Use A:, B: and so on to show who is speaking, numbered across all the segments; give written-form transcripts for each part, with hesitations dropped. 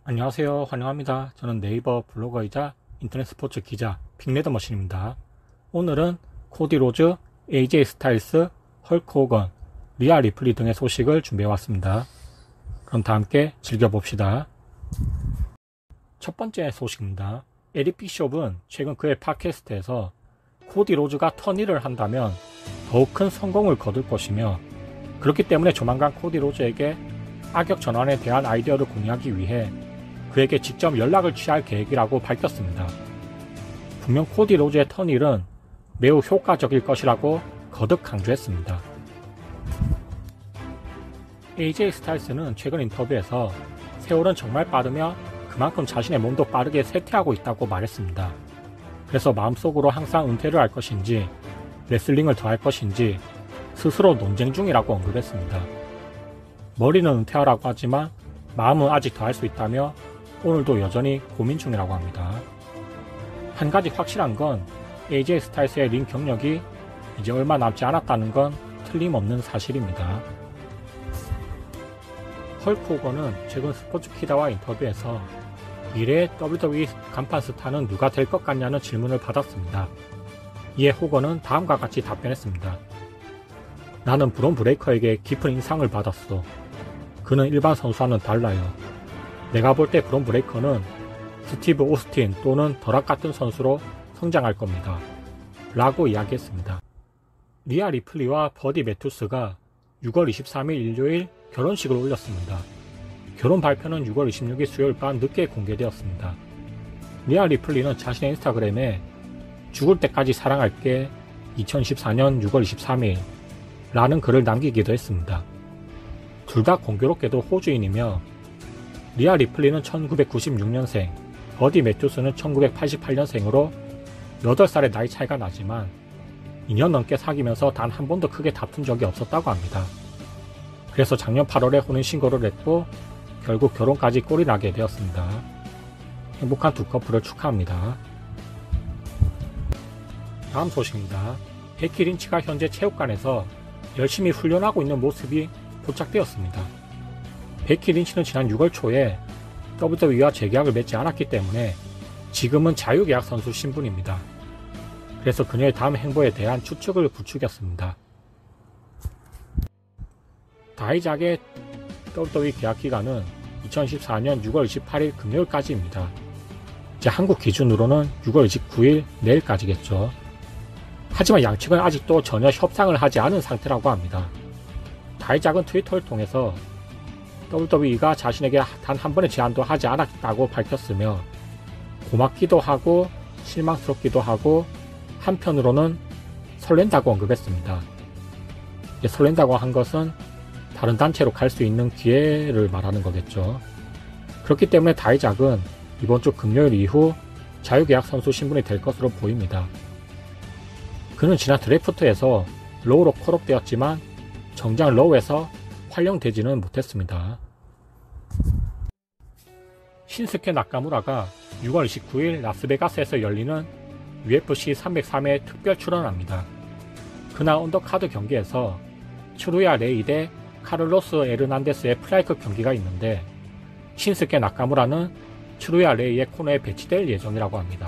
A: 안녕하세요. 환영합니다. 저는 네이버 블로거이자 인터넷 스포츠 기자 빅레더머신입니다. 오늘은 코디 로즈, AJ 스타일스, 헐크 호건, 리아 리플리 등의 소식을 준비해왔습니다. 그럼 다 함께 즐겨봅시다. 첫 번째 소식입니다. 에릭 비숍은 최근 그의 팟캐스트에서 코디 로즈가 턴1을 한다면 더욱 큰 성공을 거둘 것이며, 그렇기 때문에 조만간 코디 로즈에게 악역 전환에 대한 아이디어를 공유하기 위해 그에게 직접 연락을 취할 계획이라고 밝혔습니다. 분명 코디 로즈의 턴1은 매우 효과적일 것이라고 거듭 강조했습니다. AJ 스타일스는 최근 인터뷰에서 세월은 정말 빠르며 그만큼 자신의 몸도 빠르게 쇠퇴하고 있다고 말했습니다. 그래서 마음속으로 항상 은퇴를 할 것인지 레슬링을 더 할 것인지 스스로 논쟁 중이라고 언급했습니다. 머리는 은퇴하라고 하지만 마음은 아직 더 할 수 있다며 오늘도 여전히 고민 중이라고 합니다. 한 가지 확실한 건 AJ 스타일스의 링 경력이 이제 얼마 남지 않았다는 건 틀림없는 사실입니다. 헐크 호건은 최근 스포츠키다와 인터뷰에서 미래의 WWE 간판 스타는 누가 될 것 같냐는 질문을 받았습니다. 이에 호건은 다음과 같이 답변했습니다. 나는 브론 브레이커에게 깊은 인상을 받았어. 그는 일반 선수와는 달라요. 내가 볼 때 브론 브레이커는 스티브 오스틴 또는 더락 같은 선수로 성장할 겁니다. 라고 이야기했습니다. 리아 리플리와 버디 매튜스가 6월 23일 일요일 결혼식을 올렸습니다. 결혼 발표는 6월 26일 수요일 밤 늦게 공개되었습니다. 리아 리플리는 자신의 인스타그램에 죽을 때까지 사랑할게 2014년 6월 23일 라는 글을 남기기도 했습니다. 둘 다 공교롭게도 호주인이며 리아 리플리는 1996년생, 버디 매튜스는 1988년생으로 8살의 나이 차이가 나지만 2년 넘게 사귀면서 단 한 번도 크게 다툰 적이 없었다고 합니다. 그래서 작년 8월에 혼인 신고를 했고 결국 결혼까지 꼴이 나게 되었습니다. 행복한 두 커플을 축하합니다. 다음 소식입니다. 베키 린치가 현재 체육관에서 열심히 훈련하고 있는 모습이 포착되었습니다. 베키 린치는 지난 6월 초에 WWE와 재계약을 맺지 않았기 때문에 지금은 자유계약 선수 신분입니다. 그래서 그녀의 다음 행보에 대한 추측을 부추겼습니다. 다이작의 WWE 계약 기간은 2014년 6월 28일 금요일까지입니다. 이제 한국 기준으로는 6월 29일 내일까지겠죠. 하지만 양측은 아직도 전혀 협상을 하지 않은 상태라고 합니다. 다이작은 트위터를 통해서 WWE가 자신에게 단 한 번의 제안도 하지 않았다고 밝혔으며 고맙기도 하고 실망스럽기도 하고 한편으로는 설렌다고 언급했습니다. 설렌다고 한 것은 다른 단체로 갈 수 있는 기회를 말하는 거겠죠. 그렇기 때문에 다이작은 이번 주 금요일 이후 자유계약 선수 신분이 될 것으로 보입니다. 그는 지난 드래프트에서 로우로 콜업되었지만 정작 로우에서 활용되지는 못했습니다. 신스케 나카무라가 6월 29일 라스베가스에서 열리는 UFC 303에 특별 출연합니다. 그날 언더카드 경기에서 추루야 레이 대 카를로스 에르난데스의 플라이급 경기가 있는데 신스케 나카무라는 추루야 레이의 코너에 배치될 예정이라고 합니다.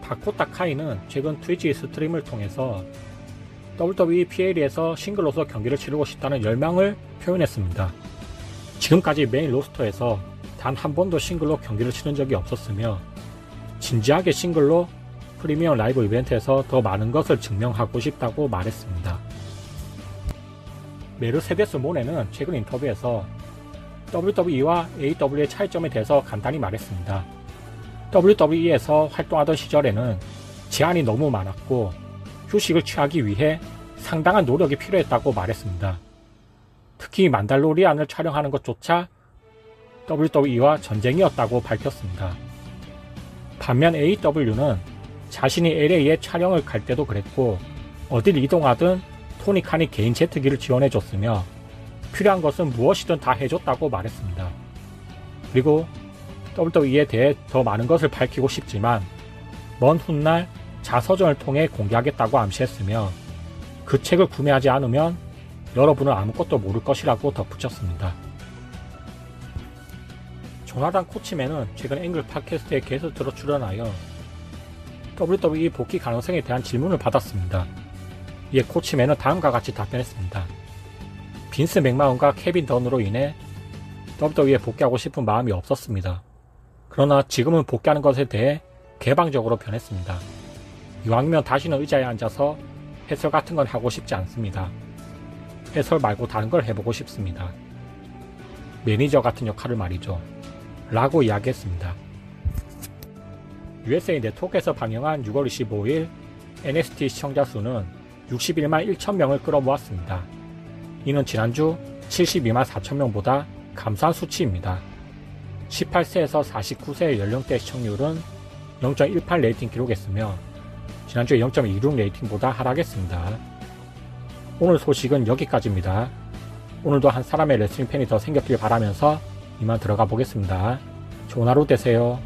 A: 다코타 카이는 최근 트위치 스트림을 통해서 WWE PL에서 싱글로서 경기를 치르고 싶다는 열망을 표현했습니다. 지금까지 메인 로스터에서 단 한 번도 싱글로 경기를 치른 적이 없었으며 진지하게 싱글로 프리미엄 라이브 이벤트에서 더 많은 것을 증명하고 싶다고 말했습니다. 메르세데스 모네는 최근 인터뷰에서 WWE와 AEW의 차이점에 대해서 간단히 말했습니다. WWE에서 활동하던 시절에는 제한이 너무 많았고 휴식을 취하기 위해 상당한 노력이 필요했다고 말했습니다. 특히 만달로리안을 촬영하는 것조차 WWE와 전쟁이었다고 밝혔습니다. 반면 AEW는 자신이 LA에 촬영을 갈 때도 그랬고 어딜 이동하든 토니 칸이 개인 제트기를 지원해줬으며 필요한 것은 무엇이든 다 해줬다고 말했습니다. 그리고 WWE에 대해 더 많은 것을 밝히고 싶지만 먼 훗날 자서전을 통해 공개하겠다고 암시했으며 그 책을 구매하지 않으면 여러분은 아무것도 모를 것이라고 덧붙였습니다. 조나단 코치맨은 최근 앵글 팟캐스트에 게스트로 출연하여 WWE 복귀 가능성에 대한 질문을 받았습니다. 이에 코치맨은 다음과 같이 답변했습니다. 빈스 맥마운과 케빈 던으로 인해 WWE에 복귀하고 싶은 마음이 없었습니다. 그러나 지금은 복귀하는 것에 대해 개방적으로 변했습니다. 이왕이면 다시는 의자에 앉아서 해설 같은 건 하고 싶지 않습니다. 해설 말고 다른 걸 해보고 싶습니다. 매니저 같은 역할을 말이죠. 라고 이야기했습니다. USA 네트워크에서 방영한 6월 25일 NXT 시청자 수는 61만 1천명을 끌어모았습니다. 이는 지난주 72만 4천명보다 감소한 수치입니다. 18세에서 49세 연령대 시청률은 0.18 레이팅 기록했으며 지난주에 0.26 레이팅보다 하락했습니다. 오늘 소식은 여기까지입니다. 오늘도 한 사람의 레슬링 팬이 더 생겼길 바라면서 이만 들어가 보겠습니다. 좋은 하루 되세요.